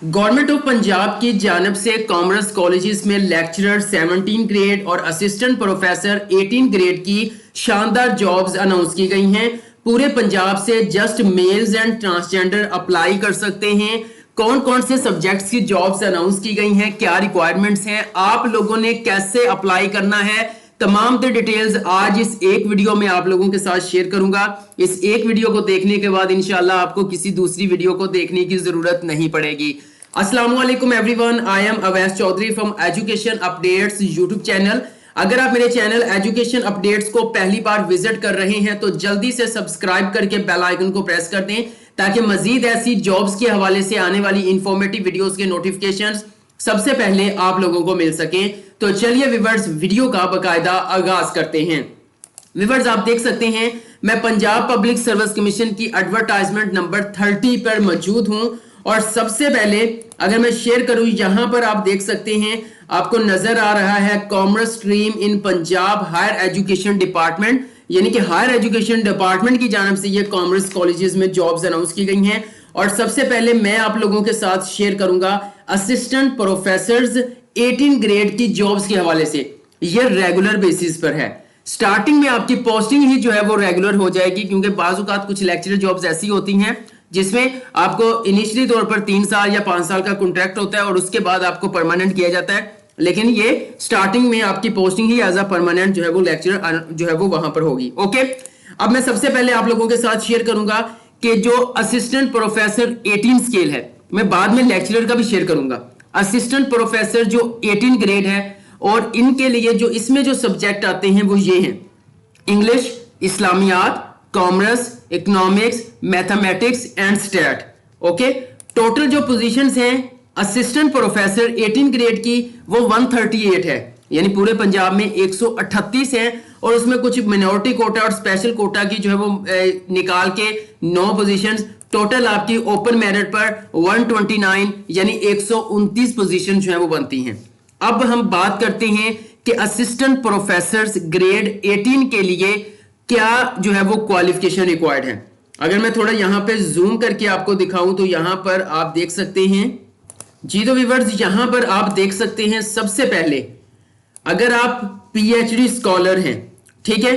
Government of Punjab की जानब से कॉमर्स कॉलेजेस में लेक्चरर 17 ग्रेड और असिस्टेंट प्रोफेसर 18 ग्रेड की शानदार जॉब्स अनाउंस की गई हैं। पूरे पंजाब से just mails and transgender apply कर सकते हैं। कौन कौन से सब्जेक्ट्स की जॉब्स अनाउंस की गई हैं, क्या रिक्वायरमेंट्स हैं, आप लोगों ने कैसे अप्लाई करना है, तमाम तो डिटेल्स आज इस एक वीडियो में आप लोगों के साथ शेयर करूंगा। इस एक वीडियो को देखने के बाद इंशाल्लाह आपको किसी दूसरी वीडियो को देखने की जरूरत नहीं पड़ेगी। अस्सलाम वालेकुम everyone, I am Awais Chaudhry from education updates YouTube channel. अगर आप मेरे चैनल एजुकेशन अपडेट्स को पहली बार विजिट कर रहे हैं तो जल्दी से सब्सक्राइब करके बेल आइकन को प्रेस कर दें ताकि मजीद ऐसी जॉब्स के हवाले से आने वाली इंफॉर्मेटिव वीडियोस के नोटिफिकेशंस सबसे पहले आप लोगों को मिल सके। तो चलिए व्यूअर्स, वीडियो का बाकायदा आगाज करते हैं। व्यूअर्स, आप देख सकते हैं मैं पंजाब पब्लिक सर्विस कमीशन की एडवर्टाइजमेंट नंबर 30 पर मौजूद हूं और सबसे पहले अगर मैं शेयर करूं, यहां पर आप देख सकते हैं आपको नजर आ रहा है commerce stream in Punjab higher education department, यानी कि हायर एजुकेशन डिपार्टमेंट की जानब से ये कॉमर्स कॉलेजेस में जॉब्स अनाउंस की गई हैं। और सबसे पहले मैं आप लोगों के साथ शेयर करूंगा असिस्टेंट प्रोफेसर्स 18 ग्रेड की जॉब्स के हवाले से। ये रेगुलर बेसिस पर है। स्टार्टिंग में आपकी पोस्टिंग ही जो है वो रेगुलर हो जाएगी, क्योंकि बाजुकात कुछ लेक्चरर जॉब्स ऐसी होती हैं जिसमें आपको इनिशियली तौर पर 3 साल या 5 साल का कॉन्ट्रैक्ट होता है और उसके बाद आपको परमानेंट किया जाता है। लेकिन ये स्टार्टिंग में आपकी पोस्टिंग ही एज अ परमानेंट जो है वो लेक्चरर जो है वो वहां पर होगी। ओके, अब मैं सबसे पहले आप लोगों के साथ शेयर करूंगा कि जो असिस्टेंट प्रोफेसर 18 स्केल है, मैं बाद में लेक्चरर का भी शेयर करूंगा। असिस्टेंट प्रोफेसर जो 18 ग्रेड है और इनके लिए जो इसमें जो सब्जेक्ट आते हैं वो ये हैं: English, Islamiat, commerce, economics, mathematics and stat. Okay, total जो पोजीशंस हैं असिस्टेंट प्रोफेसर 18 ग्रेड की वो 138 है, यानी पूरे पंजाब में 138 है और उसमें कुछ मिनोरिटी कोटा और स्पेशल कोटा की जो है वो निकाल के 9 पोजीशंस, टोटल आपकी ओपन मेरिट पर 129 यानी 129 पोजीशन जो है वो बनती हैं। अब हम बात करते हैं कि असिस्टेंट प्रोफेसर ग्रेड 18 के लिए क्या जो है वो क्वालिफिकेशन रिक्वायर्ड है। अगर मैं थोड़ा यहां पे जूम करके आपको दिखाऊं तो यहां पर आप देख सकते हैं जी। तो व्यूअर्स, यहां पर आप देख सकते हैं सबसे पहले अगर आप पीएचडी स्कॉलर हैं, ठीक है,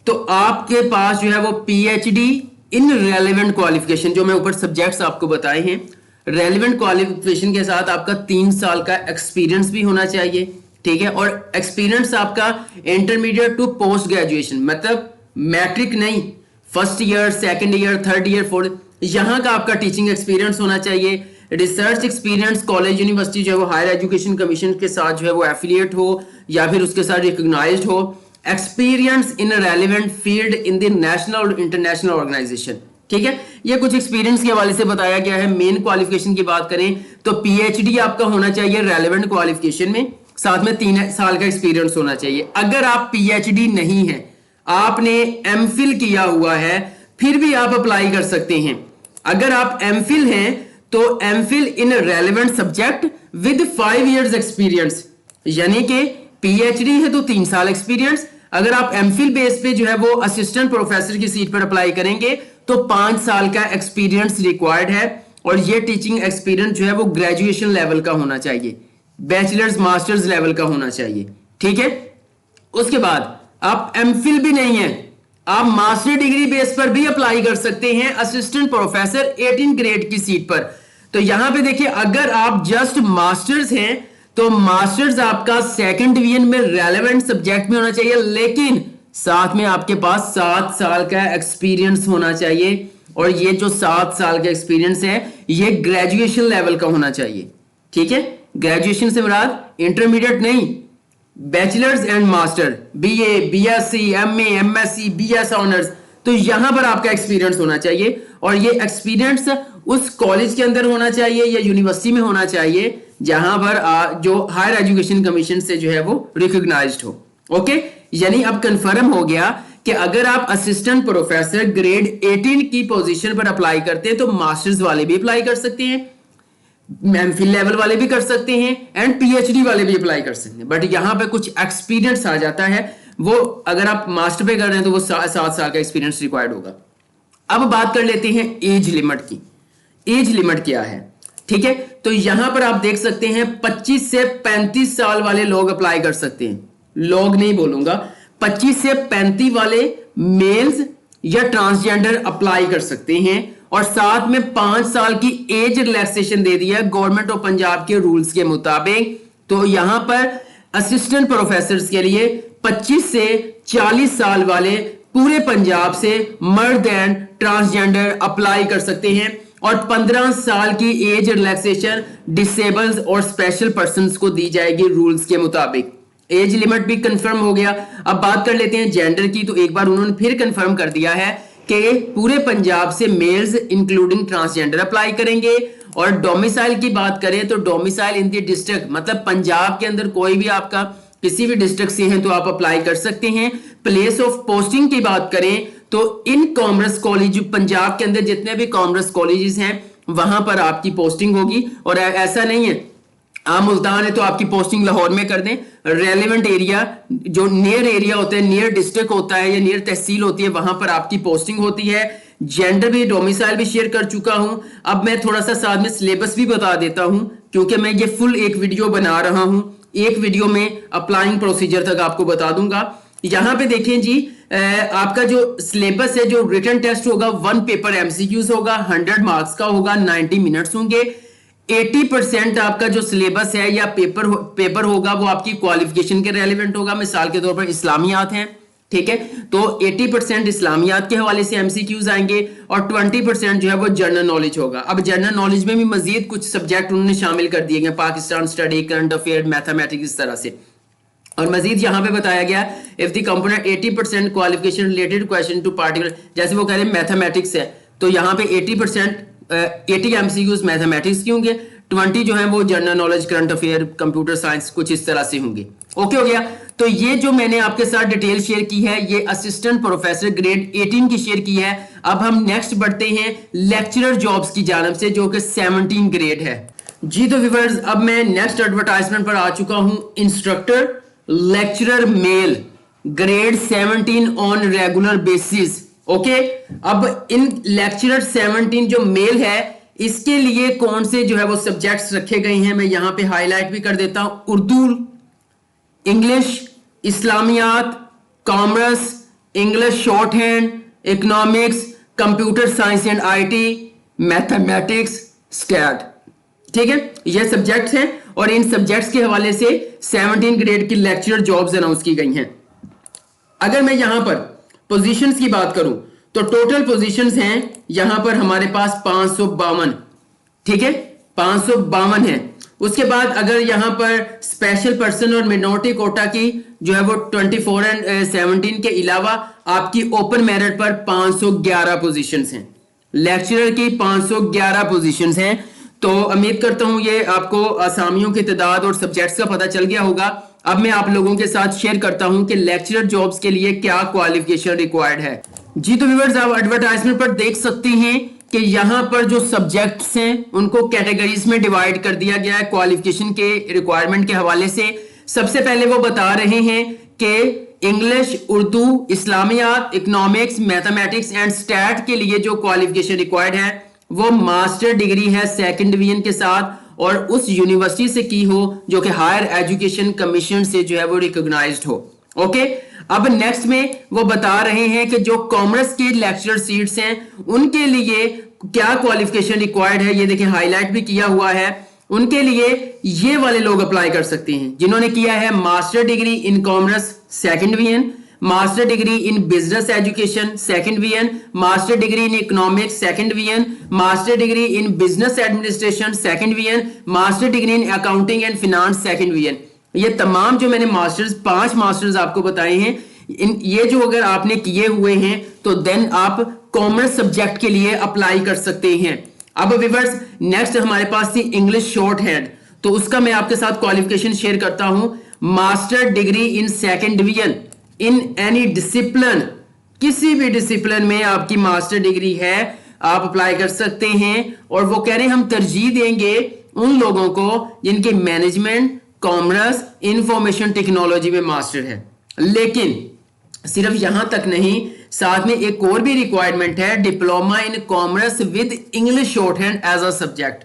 तो आपके पास जो है वो पीएचडी इन रेलेवेंट क्वालिफिकेशन, जो मैं ऊपर सब्जेक्ट्स आपको बताए हैं, रेलेवेंट क्वालिफिकेशन के साथ आपका 3 साल का एक्सपीरियंस भी होना चाहिए, ठीक है। और एक्सपीरियंस आपका इंटरमीडिएट टू पोस्ट ग्रेजुएशन, मतलब मैट्रिक नहीं, first year, second year, third year, fourth, यहां का आपका टीचिंग एक्सपीरियंस होना चाहिए। रिसर्च एक्सपीरियंस कॉलेज यूनिवर्सिटी जो है वो हायर एजुकेशन कमीशन के साथ जो है वो एफिलिएट हो या फिर उसके साथ रिकॉग्नाइज्ड हो। Experience in relevant field in the national और इंटरनेशनल ऑर्गेनाइजेशन, ठीक है। ये कुछ एक्सपीरियंस के हवाले से बताया गया है। मेन क्वालिफिकेशन की बात करें तो पीएचडी आपका होना चाहिए रेलेवेंट क्वालिफिकेशन में, साथ में 3 साल का एक्सपीरियंस होना चाहिए। अगर आप पीएचडी नहीं है, आपने एमफिल किया हुआ है, फिर भी आप अप्लाई कर सकते हैं। अगर आप एमफिल हैं तो MPhil in relevant subject with 5 years experience, यानी कि पीएचडी है तो 3 साल एक्सपीरियंस। अगर आप एमफिल बेस पे जो है वो असिस्टेंट प्रोफेसर की सीट पर अप्लाई करेंगे तो 5 साल का एक्सपीरियंस रिक्वायर्ड है और ये टीचिंग एक्सपीरियंस जो है वो ग्रेजुएशन लेवल का होना चाहिए, बैचलर्स मास्टर्स लेवल का होना चाहिए, ठीक है। उसके बाद आप एमफिल भी नहीं है, आप मास्टर डिग्री बेस पर भी अप्लाई कर सकते हैं असिस्टेंट प्रोफेसर 18 ग्रेड की सीट पर। तो यहां पे देखिए, अगर आप जस्ट मास्टर्स हैं तो मास्टर्स आपका सेकंड डिवीजन में रेलेवेंट सब्जेक्ट में होना चाहिए, लेकिन साथ में आपके पास 7 साल का एक्सपीरियंस होना चाहिए। और ये जो 7 साल का एक्सपीरियंस है ये ग्रेजुएशन लेवल का होना चाहिए, ठीक है। ग्रेजुएशन से मुराद इंटरमीडिएट नहीं, bachelors and master, BA, BSc, MA, MSc, BS honours, तो यहां पर आपका एक्सपीरियंस होना चाहिए। और ये एक्सपीरियंस उस कॉलेज के अंदर होना चाहिए या यूनिवर्सिटी में होना चाहिए जहां पर जो हायर एजुकेशन कमीशन से जो है वो रिकॉग्नाइज्ड हो। ओके, यानी अब कंफर्म हो गया कि अगर आप असिस्टेंट प्रोफेसर ग्रेड 18 की पोजीशन पर अप्लाई करते हैं तो मास्टर्स वाले भी अप्लाई कर सकते हैं, एमफिल लेवल वाले भी कर सकते हैं एंड पीएचडी वाले भी अप्लाई कर सकते हैं। बट यहां पे कुछ एक्सपीरियंस आ जाता है, वो अगर आप मास्टर पे कर रहे हैं तो वो 7 साल का एक्सपीरियंस रिक्वायर्ड होगा। अब बात कर लेते हैं एज लिमिट की। एज लिमिट क्या है, ठीक है। तो यहां पर आप देख सकते हैं 25 से 35 साल वाले लोग अप्लाई कर सकते हैं, लोग नहीं बोलूंगा, 25 से 35 वाले मेल्स या ट्रांसजेंडर अप्लाई कर सकते हैं। और साथ में 5 साल की एज रिलैक्सेशन दे दिया गवर्नमेंट ऑफ पंजाब के रूल्स के मुताबिक। तो यहां पर असिस्टेंट प्रोफेसर के लिए 25 से 40 साल वाले पूरे पंजाब से मर्द एंड ट्रांसजेंडर अप्लाई कर सकते हैं। और 15 साल की एज रिलैक्सेशन डिसेबल्ड और स्पेशल पर्संस को दी जाएगी रूल्स के मुताबिक। एज लिमिट भी कंफर्म हो गया। अब बात कर लेते हैं जेंडर की। तो एक बार उन्होंने फिर कंफर्म कर दिया है कि पूरे पंजाब से मेल्स इंक्लूडिंग ट्रांसजेंडर अप्लाई करेंगे। और डोमिसाइल की बात करें तो डोमिसाइल इन द डिस्ट्रिक्ट, मतलब पंजाब के अंदर कोई भी आपका किसी भी डिस्ट्रिक्ट से हैं तो आप अप्लाई कर सकते हैं। प्लेस ऑफ पोस्टिंग की बात करें तो इन कॉमर्स कॉलेज, पंजाब के अंदर जितने भी कॉमर्स कॉलेजेस हैं वहां पर आपकी पोस्टिंग होगी। और ऐसा नहीं है आप मुल्तान है तो आपकी पोस्टिंग लाहौर में कर दें, रेलेवेंट एरिया जो नियर एरिया होता है, नियर डिस्ट्रिक्ट होता है या नियर तहसील होती है, वहां पर आपकी पोस्टिंग होती है। जेंडर भी, डोमिसाइल भी शेयर कर चुका हूं। अब मैं थोड़ा सा साथ में सिलेबस भी बता देता हूं क्योंकि मैं ये फुल एक वीडियो बना रहा हूं, एक वीडियो में अप्लाइंग प्रोसीजर तक आपको बता दूंगा। यहां पे देखें जी, आपका जो सिलेबस है, जो रिटन टेस्ट होगा 1 पेपर एमसीक्यूज होगा, 100 मार्क्स का होगा, 90 मिनट्स होंगे। 80% आपका जो सिलेबस है या पेपर होगा वो आपकी क्वालिफिकेशन के रेलेवेंट होगा। मिसाल के तौर पर इस्लामियात हैं, ठीक है, तो 80% इस्लामियात के हवाले से एमसीक्यूज आएंगे और 20% जो है वो जनरल नॉलेज होगा। अब जनरल नॉलेज में भी मजीद कुछ सब्जेक्ट उन्होंने शामिल कर दिए गए, Pakistan study, current affair, mathematics, इस तरह से। और मजीद यहां पे बताया गया if the component 80% qualification related question to particular, जैसे वो कह रहे हैं मैथमेटिक्स है तो यहां पे 80 एमसीक्यूज मैथमेटिक्स के होंगे, 20 जो है वो general knowledge, current affair, computer science, कुछ इस तरह से होंगे। ओके हो गया। तो ये जो मैंने आपके साथ डिटेल शेयर की है ये असिस्टेंट प्रोफेसर ग्रेड 18 की शेयर की है। अब हम नेक्स्ट बढ़ते हैं लेक्चरर जॉब्स की जानब से जो कि 17 ग्रेड है। जी तो व्यूअर्स, अब मैं नेक्स्ट एडवर्टाइजमेंट पर आ चुका हूं। Instructor lecturer male grade 17 on regular basis. Okay, अब इन लेक्चरर 17 जो मेल है इसके लिए कौन से जो है वो सब्जेक्ट्स रखे गए हैं मैं यहां पे हाईलाइट भी कर देता हूं। Urdu, English, Islamiat, commerce, English short hand, economics, computer science and IT, mathematics, stat. ठीक है, ये सब्जेक्ट्स हैं और इन सब्जेक्ट्स के हवाले से 17 ग्रेड की लेक्चरर जॉब्स अनाउंस की गई हैं। अगर मैं यहां पर पोजीशंस की बात करूं तो टोटल पोजीशंस हैं यहां पर हमारे पास 552, ठीक है, 552 है। उसके बाद अगर यहां पर स्पेशल पर्सन और मिनोरिटी कोटा की जो है वो 24 एंड 17 के अलावा आपकी ओपन मेरिट पर 511 पोजीशंस हैं। लेक्चरर की 511 पोजीशंस हैं। तो उम्मीद करता हूं ये आपको असामियों की तादाद और सब्जेक्ट्स का पता चल गया होगा। अब मैं आप लोगों के साथ शेयर करता हूं कि लेक्चरर जॉब्स के लिए क्या क्वालिफिकेशन रिक्वायर्ड है। जी तो व्यूअर्स, आप एडवर्टाइजमेंट पर देख सकते हैं कि यहां पर जो सब्जेक्ट्स हैं उनको कैटेगरीज में डिवाइड कर दिया गया है क्वालिफिकेशन के रिक्वायरमेंट के हवाले से। सबसे पहले वो बता रहे हैं कि English, Urdu, Islamiat, economics, mathematics and stat के लिए जो क्वालिफिकेशन रिक्वायर्ड है वो मास्टर डिग्री है 2nd डिवीजन के साथ और उस यूनिवर्सिटी से की हो जो कि हायर एजुकेशन कमीशन से जो है वो रिकॉग्नाइज्ड हो। ओके, अब नेक्स्ट में वो बता रहे हैं कि जो कॉमर्स की लेक्चरर सीट्स हैं उनके लिए क्या क्वालिफिकेशन रिक्वायर्ड है, ये देखिए हाईलाइट भी किया हुआ है। उनके लिए ये वाले लोग अप्लाई कर सकते हैं जिन्होंने किया है master degree in commerce 2nd division, master degree in business education 2nd division, master degree in economics 2nd division, master degree in business administration 2nd division, master degree in accounting and finance 2nd division. ये तमाम जो मैंने masters 5 masters आपको बताए हैं, ये जो अगर आपने किए हुए हैं तो देन आप कॉमर्स सब्जेक्ट के लिए अप्लाई कर सकते हैं। अब व्यूअर्स, नेक्स्ट हमारे पास थी इंग्लिश शॉर्ट हैंड, तो उसका मैं आपके साथ क्वालिफिकेशन शेयर करता हूं। Master degree in 2nd division in any discipline, किसी भी डिसिप्लिन में आपकी मास्टर डिग्री है आप अप्लाई कर सकते हैं। और वो कह रहे हैं हम तरजीह देंगे उन लोगों को जिनकी मैनेजमेंट, कॉमर्स, इंफॉर्मेशन टेक्नोलॉजी में मास्टर है। लेकिन सिर्फ यहां तक नहीं, साथ में एक और भी रिक्वायरमेंट है, diploma in commerce with English short hand as a subject.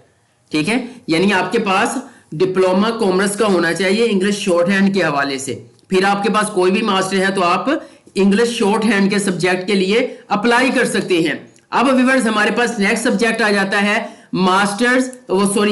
ठीक है, यानी आपके पास डिप्लोमा कॉमर्स का होना चाहिए इंग्लिश शॉर्ट हैंड के हवाले से। फिर आपके पास कोई भी मास्टर है तो आप इंग्लिश शॉर्ट हैंड के सब्जेक्ट के लिए अप्लाई कर सकते हैं। अब व्यूअर्स हमारे पास नेक्स्ट सब्जेक्ट आ जाता है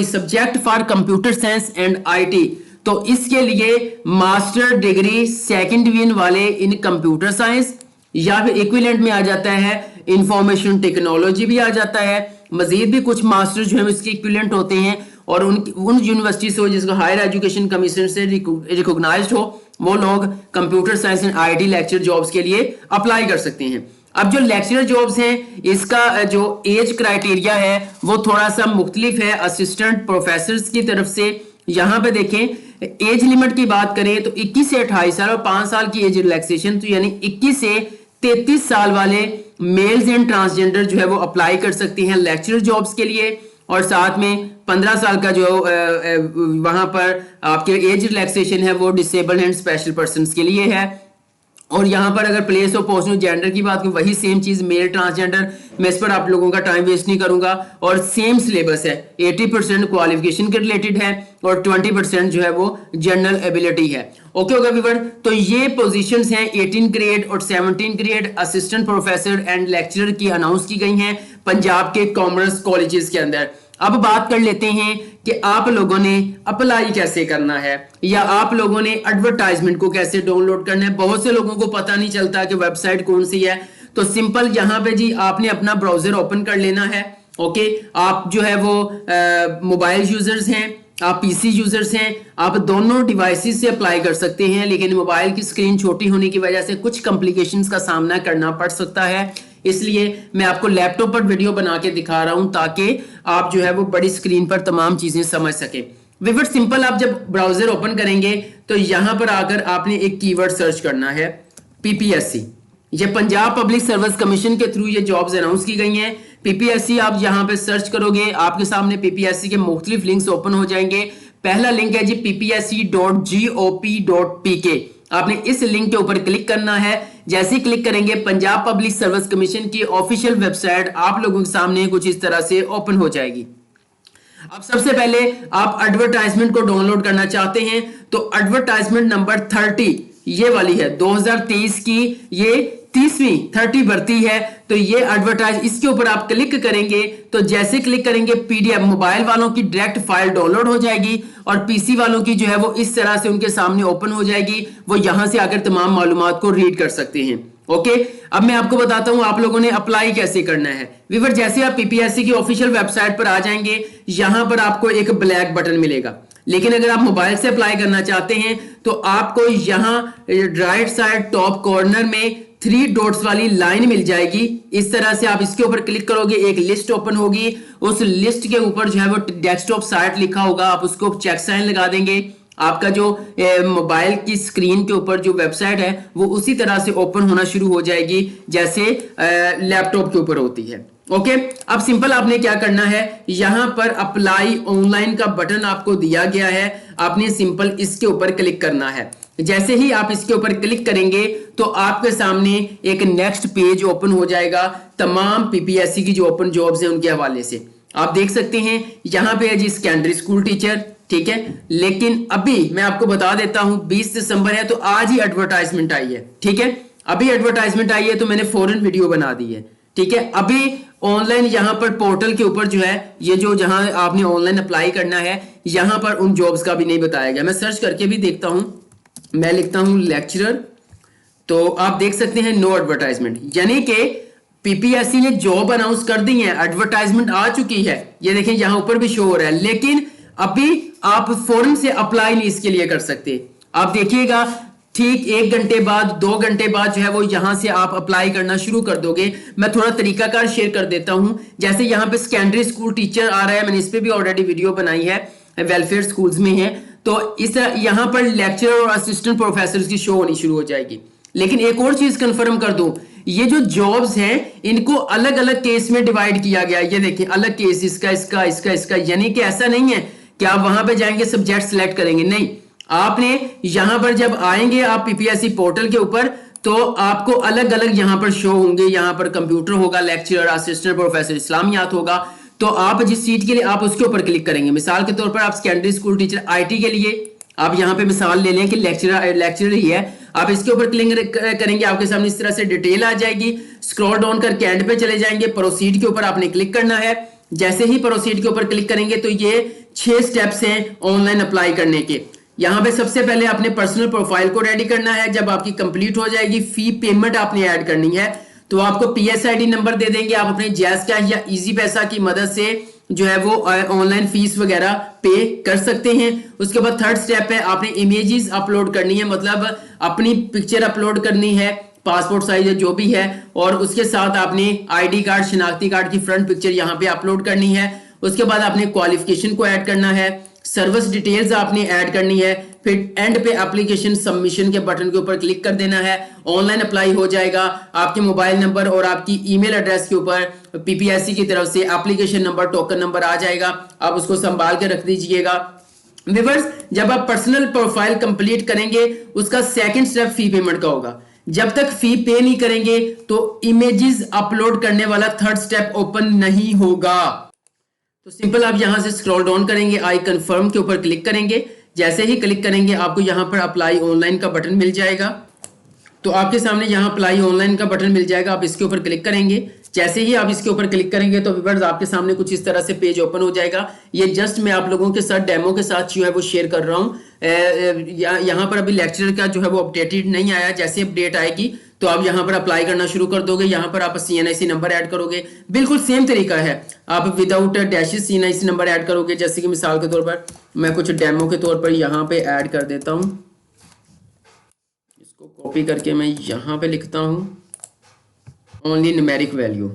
subject for computer science and IT. तो इसके लिए मास्टर डिग्री सेकंड डिवीजन वाले इन कंप्यूटर साइंस या फिर इक्विवेलेंट में आ जाता है इंफॉर्मेशन टेक्नोलॉजी भी आ जाता है। मजीद भी कुछ मास्टर जो है इसके इक्विवेलेंट होते हैं और उन यूनिवर्सिटी से जिसको हायर एजुकेशन कमीशन से रिकॉग्नाइज्ड हो वो लोग computer science and IT lecture jobs के लिए अप्लाई कर सकते हैं। अब जो लेक्चरर जॉब्स हैं इसका जो एज क्राइटेरिया है वो थोड़ा सा मुख्तलिफ है असिस्टेंट प्रोफेसर की तरफ से। यहां पे देखें एज लिमिट की बात करें तो 21 से 28 साल और 5 साल की एज रिलैक्सेशन, तो यानी 21 से 33 साल वाले मेल्स एंड ट्रांसजेंडर जो है वो अप्लाई कर सकते हैं लेक्चरर जॉब्स के लिए। और साथ में 15 साल का जो वहां पर आपके एज रिलैक्सेशन है वो डिसेबल्ड एंड स्पेशल पर्सन के लिए है। और यहाँ पर अगर प्लेस ऑफ पोस्ट जेंडर की बात करूं वही सेम चीज मेल ट्रांसजेंडर, मैं इस पर आप लोगों का टाइम वेस्ट नहीं करूंगा। और सेम सिलेबस है, 80% क्वालिफिकेशन के रिलेटेड है और 20% जो है वो जनरल एबिलिटी है। ओके होगा व्यूअर, तो ये पोजीशंस हैं 18 ग्रेड और 17 grade assistant professor and lecturer की अनाउंस की गई हैं पंजाब के कॉमर्स कॉलेजेस के अंदर। अब बात कर लेते हैं कि आप लोगों ने अप्लाई कैसे करना है या आप लोगों ने एडवर्टाइजमेंट को कैसे डाउनलोड करना है। बहुत से लोगों को पता नहीं चलता कि वेबसाइट कौन सी है, तो सिंपल यहां पे जी आपने अपना ब्राउजर ओपन कर लेना है। ओके, आप जो है वो मोबाइल यूजर्स हैं, आप पीसी यूजर्स हैं, आप दोनों डिवाइसेस से अप्लाई कर सकते हैं, लेकिन मोबाइल की स्क्रीन छोटी होने की वजह से कुछ कॉम्प्लिकेशंस का सामना करना पड़ सकता है। इसलिए मैं आपको लैपटॉप पर वीडियो बना के दिखा रहा हूं ताकि आप जो है वो बड़ी स्क्रीन पर तमाम चीजें समझ सकें। विवर सिंपल आप जब ब्राउजर ओपन करेंगे तो यहां पर आकर आपने एक कीवर्ड सर्च करना है पीपीएससी। ये पंजाब पब्लिक सर्विस कमीशन के थ्रू ये जॉब्स अनाउंस की गई हैं। पीपीएससी आप यहां पे सर्च करोगे आपके सामने पीपीएससी के मुख्तलिफ लिंक्स ओपन हो जाएंगे। पहला लिंक है जी ppsc.gop.pk। आपने इस लिंक के ऊपर क्लिक करना है। जैसे ही क्लिक करेंगे पंजाब पब्लिक सर्विस कमीशन की ऑफिशियल वेबसाइट आप लोगों के सामने कुछ इस तरह से ओपन हो जाएगी। अब सबसे पहले आप एडवर्टाइजमेंट को डाउनलोड करना चाहते हैं तो एडवर्टाइजमेंट नंबर 30 ये वाली है 2023 की, ये 30वीं भर्ती है। तो ये एडवर्टाइज इसके ऊपर आप क्लिक करेंगे तो जैसे क्लिक करेंगे पीडीएफ मोबाइल वालों की डायरेक्ट फाइल डाउनलोड हो जाएगी और पीसी वालों की जो है वो इस तरह से उनके सामने ओपन हो जाएगी। वो यहां से आकर तमाम मालूमात को रीड कर सकते हैं। ओके, अब मैं आपको बताता हूं आप लोगों ने अप्लाई कैसे करना है। व्यूअर जैसे आप पीपीएससी की ऑफिशियल वेबसाइट पर आ जाएंगे यहां पर आपको एक ब्लैक बटन मिलेगा, लेकिन अगर आप मोबाइल से अप्लाई करना चाहते हैं तो आपको यहां राइट साइड टॉप कॉर्नर में 3 डॉट्स वाली लाइन मिल जाएगी। इस तरह से आप इसके ऊपर क्लिक करोगे एक लिस्ट ओपन होगी, उस लिस्ट के ऊपर जो है वो डेस्कटॉप साइट लिखा होगा, आप उसको चेक साइन लगा देंगे। आपका जो मोबाइल की स्क्रीन के ऊपर जो वेबसाइट है वो उसी तरह से ओपन होना शुरू हो जाएगी जैसे लैपटॉप के ऊपर होती है। ओके, अब सिंपल आपने क्या करना है, यहां पर अप्लाई ऑनलाइन का बटन आपको दिया गया है, आपने सिंपल इसके ऊपर क्लिक करना है। जैसे ही आप इसके ऊपर क्लिक करेंगे तो आपके सामने एक नेक्स्ट पेज ओपन हो जाएगा तमाम पीपीएससी की जो ओपन जॉब्स हैं उनके हवाले से। आप देख सकते हैं यहां पे है जी सेकेंडरी स्कूल टीचर, ठीक है, लेकिन अभी मैं आपको बता देता हूं 20 दिसंबर है तो आज ही एडवर्टाइजमेंट आई है। ठीक है, अभी एडवर्टाइजमेंट आई है तो मैंने फौरन वीडियो बना दी है। ठीक है, अभी ऑनलाइन यहां पर पोर्टल के ऊपर जो है ये जो जहां आपने ऑनलाइन अप्लाई करना है यहां पर उन जॉब्स का भी नहीं बताया गया। मैं सर्च करके भी देखता हूं, मैं लिखता हूं लेक्चरर, तो आप देख सकते हैं नो एडवर्टाइजमेंट, यानी कि पीपीएससी ने जॉब अनाउंस कर दी है, एडवर्टाइजमेंट आ चुकी है, ये देखें यहां ऊपर भी शो हो रहा है, लेकिन अभी आप फौरन से अप्लाई नहीं इसके लिए कर सकते। आप देखिएगा ठीक 1 घंटे बाद 2 घंटे बाद जो है वो यहां से आप अप्लाई करना शुरू कर दोगे। मैं थोड़ा तरीकाकार शेयर कर देता हूं, जैसे यहां पे सेकेंडरी स्कूल टीचर आ रहा है, मैंने इस पे भी ऑलरेडी वीडियो बनाई है, वेलफेयर स्कूल्स में है, तो इस यहां पर लेक्चरर और असिस्टेंट प्रोफेसर की शो होनी शुरू हो जाएगी। लेकिन एक और चीज कंफर्म कर दूं, ये जो जॉब्स हैं इनको अलग अलग केस में डिवाइड किया गया। ये देखिए अलग केस, इसका इसका इसका इसका, यानी कि ऐसा नहीं है कि आप वहां पे जाएंगे सब्जेक्ट सिलेक्ट करेंगे, नहीं, आपने यहां पर जब आएंगे आप पीपीएससी पोर्टल के ऊपर तो आपको अलग अलग यहां पर शो होंगे। यहां पर कंप्यूटर होगा, लेक्चरर, असिस्टेंट प्रोफेसर, इस्लामियात होगा, तो आप जिस सीट के लिए आप उसके ऊपर क्लिक करेंगे, मिसाल के तौर पर आप सेकेंडरी स्कूल टीचर आईटी के लिए आप यहाँ पे मिसाल ले लें कि लेक्चरर ही है, आप इसके ऊपर क्लिक करेंगे, आपके सामने इस तरह से डिटेल आ जाएगी। स्क्रॉल डाउन करके एंड पे चले जाएंगे, प्रोसीड के ऊपर आपने क्लिक करना है। जैसे ही प्रोसीड के ऊपर क्लिक करेंगे तो ये 6 स्टेप्स हैं ऑनलाइन अप्लाई करने के। यहाँ पे सबसे पहले आपने पर्सनल प्रोफाइल को रेडी करना है। जब आपकी कंप्लीट हो जाएगी, फी पेमेंट आपने ऐड करनी है, तो आपको पीएसआईडी नंबर दे देंगे। आप अपने जैज़ कैश या इजी पैसा की मदद से जो है वो ऑनलाइन फीस वगैरह पे कर सकते हैं। उसके बाद थर्ड स्टेप है, आपने इमेजेस अपलोड करनी है, मतलब अपनी पिक्चर अपलोड करनी है, पासपोर्ट साइज जो भी है, और उसके साथ आपने आईडी कार्ड, शनाख्ती कार्ड की फ्रंट पिक्चर यहाँ पे अपलोड करनी है। उसके बाद आपने क्वालिफिकेशन को ऐड करना है, सर्विस डिटेल्स आपने ऐड करनी है, फिर एंड पे एप्लीकेशन सबमिशन के बटन के ऊपर क्लिक कर देना है। ऑनलाइन अप्लाई हो जाएगा। आपके मोबाइल नंबर और आपकी ईमेल एड्रेस के ऊपर पीपीएससी की तरफ से एप्लीकेशन नंबर, टोकन नंबर आ जाएगा। आप उसको संभाल के रख दीजिएगा। व्यूअर्स, जब आप पर्सनल प्रोफाइल कंप्लीट करेंगे, उसका सेकंड स्टेप फी पेमेंट का होगा। जब तक फी पे नहीं करेंगे तो इमेजेस अपलोड करने वाला थर्ड स्टेप ओपन नहीं होगा। तो सिंपल आप यहां से स्क्रॉल डाउन करेंगे, आई कंफर्म के ऊपर क्लिक करेंगे। जैसे ही क्लिक करेंगे आपको यहां पर अप्लाई ऑनलाइन का बटन मिल जाएगा। तो आपके सामने यहां अप्लाई ऑनलाइन का बटन मिल जाएगा, आप इसके ऊपर क्लिक करेंगे। जैसे ही आप इसके ऊपर क्लिक करेंगे तो व्यूअर्स आपके सामने कुछ इस तरह से पेज ओपन हो जाएगा। ये जस्ट मैं आप लोगों के साथ डेमो के साथ जो है वो शेयर कर रहा हूँ। यहाँ पर अभी लेक्चर का जो है वो अपडेटेड नहीं आया, जैसे अपडेट आएगी तो आप यहाँ पर अप्लाई करना शुरू कर दोगे। यहाँ पर आप CNIC नंबर ऐड करोगे, बिल्कुल सेम तरीका है। आप without dashes CNIC number add करोगे। जैसे कि मिसाल के तौर पर मैं कुछ डेमो के तौर पर यहाँ पे ऐड कर देता हूँ, इसको कॉपी करके मैं यहाँ पे लिखता हूँ ओनली न्यूमेरिक वैल्यू।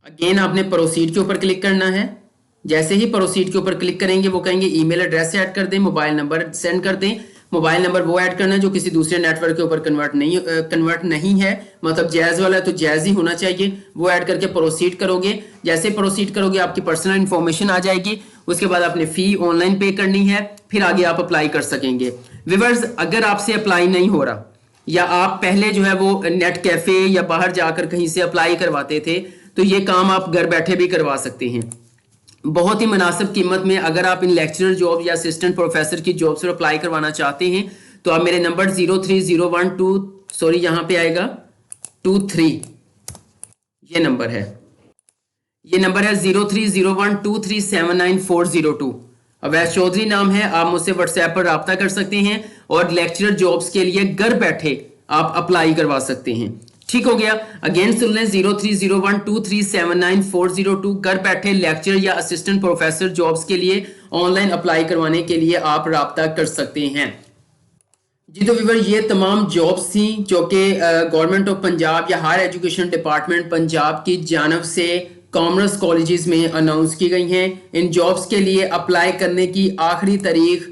अगेन आपने प्रोसीड के ऊपर क्लिक करना है। जैसे ही प्रोसीड के ऊपर क्लिक करेंगे वो कहेंगे ईमेल एड्रेस ऐड कर दें, मोबाइल नंबर सेंड कर दें। मोबाइल नंबर वो ऐड करना है जो किसी दूसरे नेटवर्क के ऊपर कन्वर्ट नहीं है, मतलब जैज़ वाला है तो जैज़ ही होना चाहिए। वो ऐड करके प्रोसीड करोगे। जैसे प्रोसीड करोगे आपकी पर्सनल इन्फॉर्मेशन आ जाएगी। उसके बाद आपने फी ऑनलाइन पे करनी है, फिर आगे आप अप्लाई कर सकेंगे। व्यूअर्स, अगर आपसे अप्लाई नहीं हो रहा या आप पहले जो है वो नेट कैफे या बाहर जाकर कहीं से अप्लाई करवाते थे, तो ये काम आप घर बैठे भी करवा सकते हैं बहुत ही मुनासिब कीमत में। अगर आप इन लेक्चरर जॉब या असिस्टेंट प्रोफेसर की जॉब्स पर अप्लाई करवाना चाहते हैं तो आप मेरे नंबर 03012 यहाँ पे आएगा 23, ये नंबर है, ये नंबर है 0301237942। अवैस चौधरी नाम है। आप मुझसे व्हाट्सएप पर रब्ता कर सकते हैं और लेक्चरर जॉब्स के लिए घर बैठे आप अप्लाई करवा सकते हैं। ठीक हो गया। अगेन सुन लें 0301237942। घर बैठे लेक्चर या असिस्टेंट प्रोफेसर जॉब्स के लिए ऑनलाइन अप्लाई करवाने के लिए आप रब्ता कर सकते हैं। जी तो व्यूअर, ये तमाम जॉब्स थी जो कि गवर्नमेंट ऑफ पंजाब या हायर एजुकेशन डिपार्टमेंट पंजाब की जानब से कॉमर्स कॉलेजेस में अनाउंस की गई हैं। इन जॉब्स के लिए अप्लाई करने की आखिरी तारीख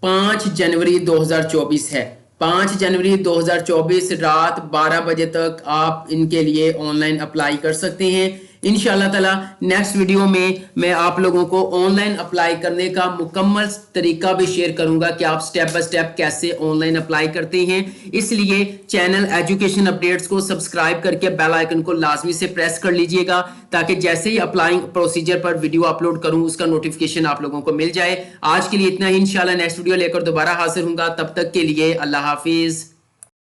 5 जनवरी 2024 है। 5 जनवरी 2024 रात 12 बजे तक आप इनके लिए ऑनलाइन अप्लाई कर सकते हैं। इंशाल्लाह ताला नेक्स्ट वीडियो में मैं आप लोगों को ऑनलाइन अप्लाई करने का मुकम्मल तरीका भी शेयर करूंगा कि आप स्टेप बाय स्टेप कैसे ऑनलाइन अप्लाई करते हैं। इसलिए चैनल एजुकेशन अपडेट्स को सब्सक्राइब करके बेल आइकन को लाजमी से प्रेस कर लीजिएगा ताकि जैसे ही अप्लाइंग प्रोसीजर पर वीडियो अपलोड करूं उसका नोटिफिकेशन आप लोगों को मिल जाए। आज के लिए इतना ही। इंशाल्लाह नेक्स्ट वीडियो लेकर दोबारा हाजिर होऊंगा। तब तक के लिए अल्लाह हाफिज।